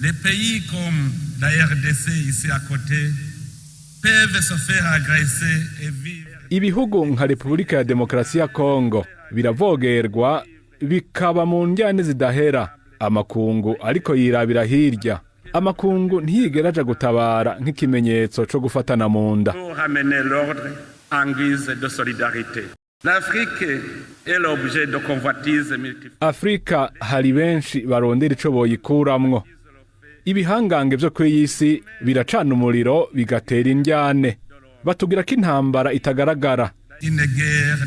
Les pays comme la RDC ici à côté peuvent se faire agresser et vivre. Ibihugu nka Repubulika ya Demokarasi ya Kongo biravogerwa bikaba mu njyane zidahera. Amakungu ariko yirabira hirya. Amakungu ntiyigeraja gutabara nk'ikimenyetso cyo gufatana mu nda. Pour ramener l'ordre en guise de solidarité. L'Afrique est l'objet de convoitises multiples. Afrika hari benshi barondera ico boyikuramwo. Ibihangange vyo kw'isi biracana umuriro bigatera indyane. Batugira ko intambara itagaragara. Une guerre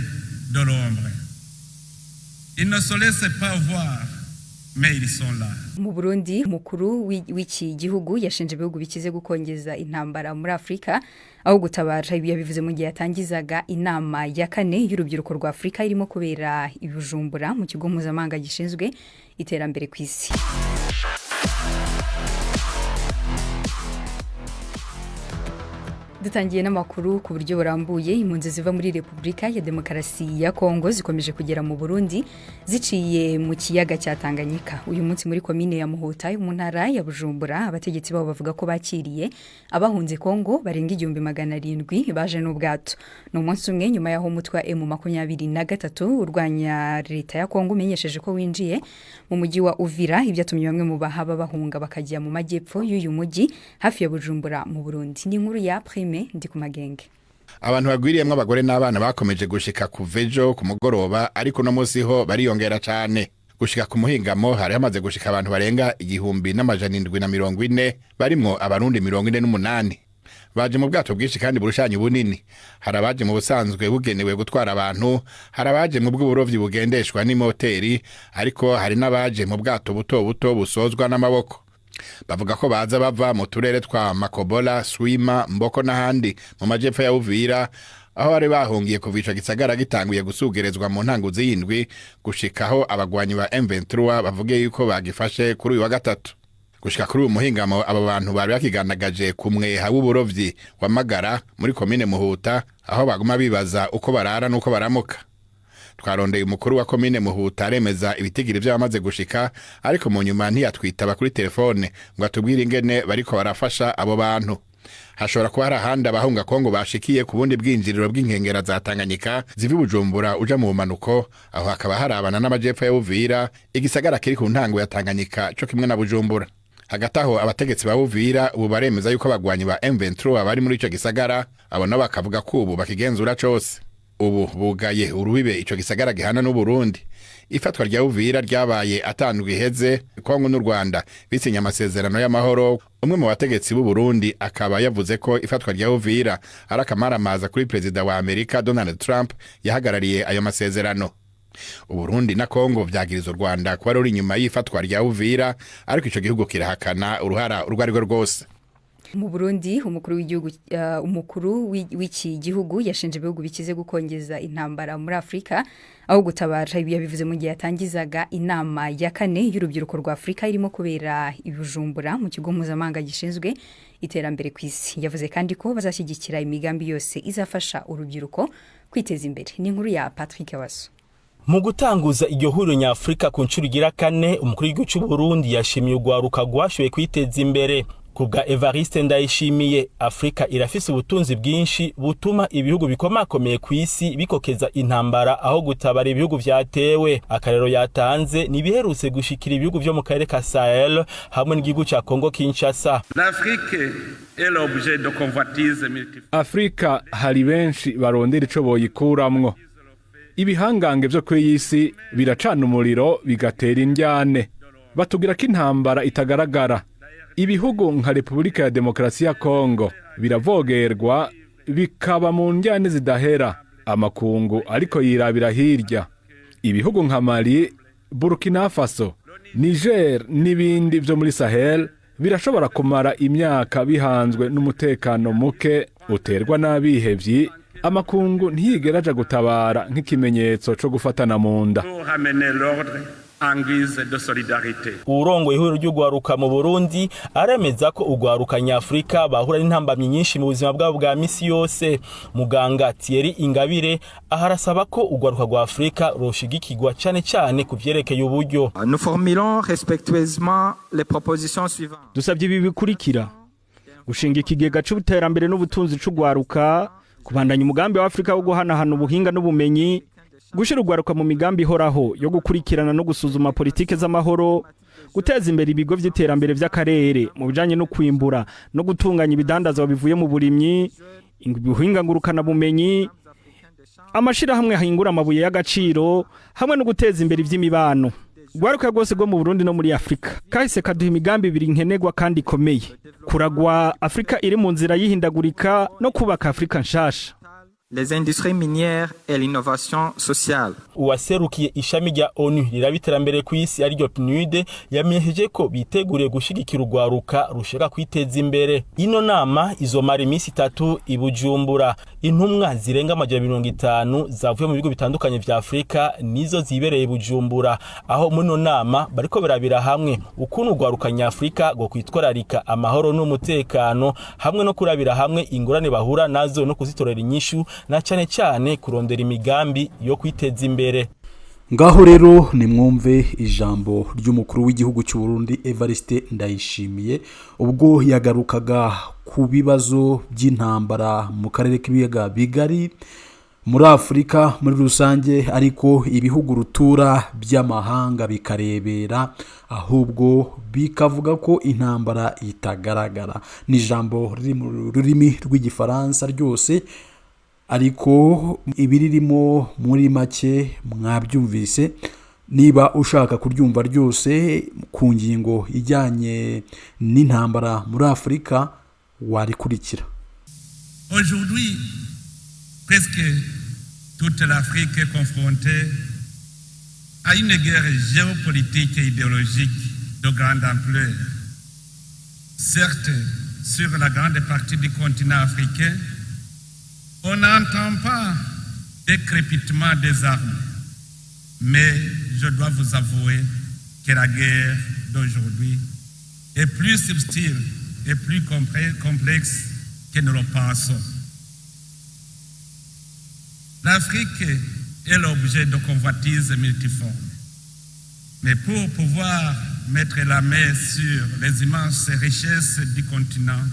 de l'ombre. Ils ne se laissent pas voir. Mu Burundi umukuru w'iki gihugu yashinje ibihugu bikize gukongeza intambara muri Afrika aho gutabara ibi yabivuze mu gihe yatangizaga inama ya kane y'urubyiruko rwa Afrika irimo kubera i Bujumbura mu kigo mpuzamahanga gishinzwe iterambere ku isi. Dutangiye n'amakuru ku buryo burambuye. Impunzi ziva muri Repubulika ya Demokarasi ya Kongo zikomeje kugera mu Burundi ziciye mu kiyaga cya Tanganyika. Uyu munsi muri komine ya Muhuta mu ntara ya Bujumbura abategetsi babo bavuga ko bakiriye abahunze Kongo barenga 700 baje n'ubwato. No munsi umwe nyuma yaho umutwe M23 urwanya leta ya Kongo menyesheje ko winjiye mu mujyi wa Uvira, ibyatumye bamwe mu bahaba bahunga bakajya mu majyepfo y'uyu mujyi hafi ya Bujumbura mu Burundi. Ni inkuru ya Prime ndi ku magenge. Abantu bagwiriyemwe abagore n'abana bakomeje gushika ku vejo ku mugoroba, ariko no munsi ho bariyongera cyane. Gushika ku muhingamo hari hamaze gushika abantu barenga 1740 barimo abarundi 48. Baje mu bwato bwinshi kandi burushanye bunini. Harabaje mu busanzwe bugenewe gutwara abantu, harabaje mu bw'uburovyi bugendeshwa n'imoteri, ariko hari n'abaje mu bwato buto buto busozwa n'amaboko. Bavuga ko baza bava mu turere twa Makobola, Swima, Mboko n'ahandi mu majepfo ya Uvira, aho bari bahungiye kuvica gisagara gitanguye gusugerezwa mu ntango z'indwi gushikaho abagwanyi ba M23 bavuge yuko bagifashe kuri uyu wa gatatu. Gushika kuri uyu muhingamo aba bantu bari bakiganagaje kumwe hawuburovyi wa Magara muri komine Muhuta, aho baguma bibaza uko barara nuko baramuka. Twarondeye umukuru wa komine Muhuta aremeza ibitigiri by'abamaze gushika, ariko mu nyuma ntiyatwitaba kuri telefone ngo atubwire ingene bariko barafasha abo bantu. Hashobora kuba hari ahandi abahunga Kongo bashikiye ku bundi bwinjiriro bw'inkengera za Tanganyika zivi Bujumbura uja mu manuko, aho hakaba harabana n'amajepfo ya Uvira, igisagara kiri ku ntango ya Tanganyika cyo kimwe na Bujumbura. Hagati aho abategetsi ba Uvira ubu baremeza yuko abagwanyi ba M23 bari muri ico gisagara, abo nabo bakavuga ko ubu bakigenzura cose. Ubu bugaye urubibe ico gisagara gihana n'u Burundi. Ifatwa rya Uvira ryabaye atandwi heze. Kongo n'u Rwanda bisinya amasezerano y'amahoro. Umwe mu bategetsi b'u Burundi akaba yavuze ko ifatwa rya Uvira arakamaramaza kuri perezida wa Amerika Donald Trump yahagarariye ayo masezerano. U Burundi na Kongo vyagiriza u Rwanda kuba ruri inyuma y'ifatwa rya Uvira, ariko ico gihugu kirahakana uruhara urwo rwose. Mu Burundi umukuru w'iki gihugu yashinje ibihugu bikize gukongeza intambara muri Afrika aho gutabara ibi yabivuze mu gihe yatangizaga inama ya kane y'urubyiruko rwa Afrika irimo kubera i Bujumbura mu kigo mpuzamahanga gishinzwe iterambere ku isi. Yavuze kandi ko bazashyigikira imigambi yose izafasha urubyiruko kwiteza imbere. Ni inkuru ya Patrick Waso. Mu gutanguza iryo huriro nyafrika ku ncuro igira kane, umukuru w'igihugu cy'u Burundi yashimiye urwaruka rwashoboye kwiteza imbere. Kubwa Evariste Ndayishimiye, Afrika irafise ubutunzi bwinshi butuma ibihugu bikomakomeye ku isi bikokeza intambara aho gutabara ibihugu vyatewe. Akarero yatanze ni biherutse gushikira ibihugu vyo mu karere ka Sahel hamwe n'igihugu ca Kongo Kinshasa. L'Afrique est l'objet de convoitises multiples. Afrika hari benshi barondera ico boyikuramwo. Ibihangange vyo kw'isi biracana umuriro bigatera indyane. Batugira ko intambara itagaragara. Ibihugu nka Repubulika ya Demokarasi ya Kongo biravogerwa bikaba mu njyane zidahera. Amakungu ariko yirabira hirya. Ibihugu nka Mali, Burkina Faso, Niger n'ibindi vyo muri Sahel birashobora kumara imyaka bihanzwe n'umutekano muke uterwa n'abihevyi. Amakungu ntiyigeraja gutabara nk'ikimenyetso cyo gufatana mu nda. Pour ramener l'ordre en guise de solidarité. Urongo ihuriro ry'ugwaruka mu Burundi aremeza ko ugwaruka nyafrika bahura n'intambamyi nyinshi mu buzima bwabo bwa misi yose. Muganga Thierry Ingabire aharasaba ko ugwaruka rwa Afrika roshigikirwa cyane kuvyerekeye uburyo. Nous formulons respectueusement les propositions suivantes. Dusabye ibi bikurikira: gushinga ikigega c'ubuterambere n'ubutunzi c'ugwaruka, kubandanya umugambi wa Afrika wo guhanahana ubuhinga n'ubumenyi, gushira ugwaruka mu migambi ihoraho yo gukurikirana no gusuzuma politike z'amahoro, guteza imbere ibigo vy'iterambere vy'akarere mu bijanye no kwimbura no gutunganya ibidandazwa bivuye mu burimyi, ubuhinga ngurukana bumenyi, amashirahamwe hahingura amabuye y'agaciro, hamwe no guteza imbere ivy'imibano. Gwaruka rwose rwo mu Burundi no muri Afrika kahise kaduha imigambi ibiri nkenerwa kandi ikomeye: kuragwa Afrika iri mu nzira y'ihindagurika no kubaka Afrika nshasha. Les industries minières et l'innovation sociale. Uwaserukiye ishami rya ONU rirabiterambere ku isi ariryo PNUD yamenyesheje ko biteguriye gushigikira ugwaruka rushaka kwiteza imbere. Ino nama izomara iminsi 3 i Bujumbura. Intumwa zirenga 50 zavuye mu bigo bitandukanye vya Afrika nizo zibereye Bujumbura, aho muri nama bariko barabira hamwe ukuntu ugwaruka nyafrika go kwitwararika amahoro n'umutekano, hamwe no kurabira hamwe ingorane bahura nazo no kuzitorera inyishu, na cyane kurondera imigambi yo kwiteza imbere. Ngaho rero ni mwumve ijambo ry'umukuru w'igihugu cy'u Burundi Evariste Ndayishimiye ubwo yagarukaga ku bibazo by'intambara mu karere k'ibiyaga bigari muri Afrika muri rusange, ariko ibihugu rutura by'amahanga bikarebera, ahubwo bikavuga ko intambara itagaragara. Ni ijambo riri mu rurimi rw'igifaransa ryose, ariko ibiririmo muri make mwabyumvise. Niba ushaka kuryumva ryose ku ngingo ijyanye n'intambara muri Afrika warikurikira. Aujourd'hui, presque toute l'Afrique est confrontée à une guerre géopolitique et idéologique de grande ampleur. Certes, sur la grande partie du continent africain, on n'entend pas des crépitements des armes, mais je dois vous avouer que la guerre d'aujourd'hui est plus subtile et plus complexe que nous le pensons. L'Afrique est l'objet de convoitises multiformes, mais pour pouvoir mettre la main sur les immenses richesses du continent,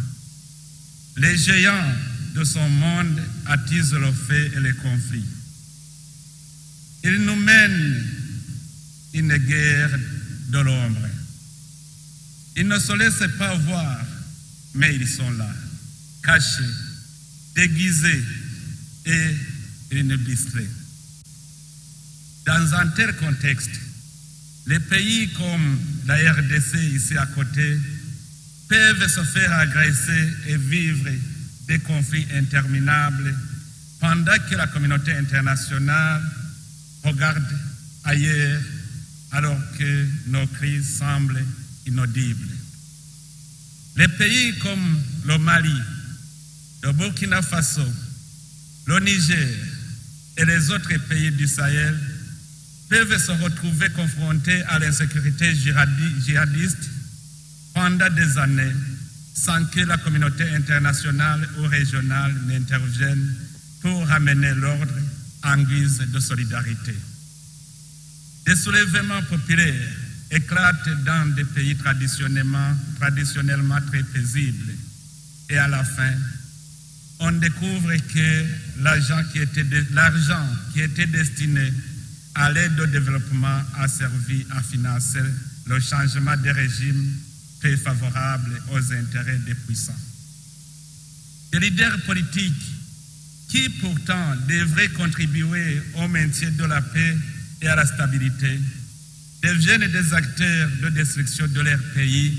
les géants de son monde attisent le feu et les conflits. Ils nous mènent une guerre de l'ombre. Ils ne se laissent pas voir, mais ils sont là, cachés, déguisés et illustrés. Dans un tel contexte, les pays comme la RDC ici à côté peuvent se faire agresser et vivre des conflits interminables pendant que la communauté internationale regarde ailleurs alors que nos crises semblent inaudibles. Les pays comme le Mali, le Burkina Faso, le Niger et les autres pays du Sahel peuvent se retrouver confrontés à l'insécurité djihadiste pendant des années sans que la communauté internationale ou régionale n'intervienne pour ramener l'ordre en guise de solidarité. Des soulèvements populaires éclatent dans des pays traditionnellement très paisibles. Et à la fin, on découvre que l'argent qui était destiné à l'aide au développement a servi à financer le changement des régimes peu favorables aux intérêts des puissants. Les leaders politiques qui pourtant devraient contribuer au maintien de la paix et à la stabilité deviennent des acteurs de destruction de leur pays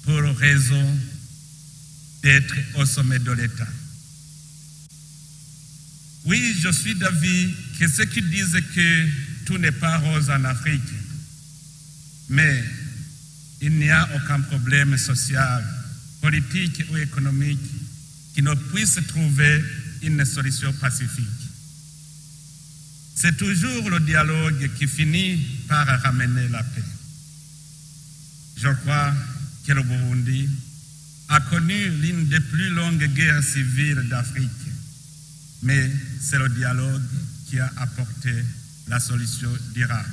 pour raison d'être au sommet de l'État. Oui, je suis d'avis que ceux qui disent que tout n'est pas rose en Afrique, mais il n'y a aucun problème social, politique ou économique qui ne puisse trouver une solution pacifique. c'est toujours le dialogue qui finit par ramener la paix. Je crois que le Burundi a connu l'une des plus longues guerres civiles d'Afrique, mais c'est le dialogue qui a apporté la solution durable.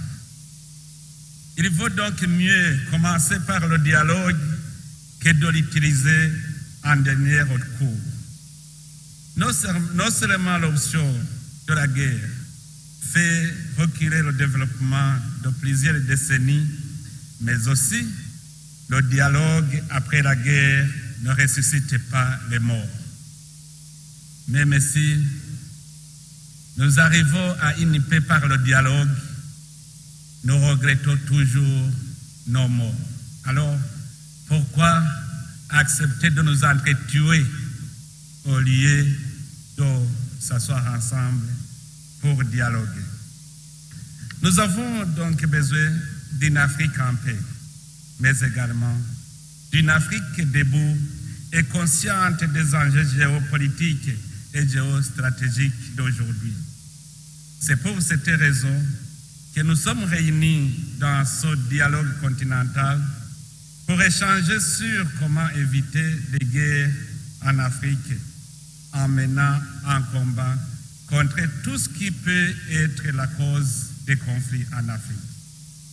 Il vaut donc mieux commencer par le dialogue que de l'utiliser en dernier recours. Non seulement l'option de la guerre fait reculer le développement de plusieurs décennies, mais aussi le dialogue après la guerre ne ressuscite pas les morts. Même si nous arrivons à une paix par le dialogue, nous regrettons toujours nos morts. Alors, pourquoi accepter de nous entretuer au lieu de s'asseoir ensemble pour dialoguer? Nous avons donc besoin d'une Afrique en paix, mais également d'une Afrique debout et consciente des enjeux géopolitiques et géostratégiques d'aujourd'hui. C'est pour cette raison que nous sommes réunis dans ce dialogue continental pour échanger sur comment éviter des guerres en Afrique en menant un combat contre tout ce qui peut être la cause des conflits en Afrique.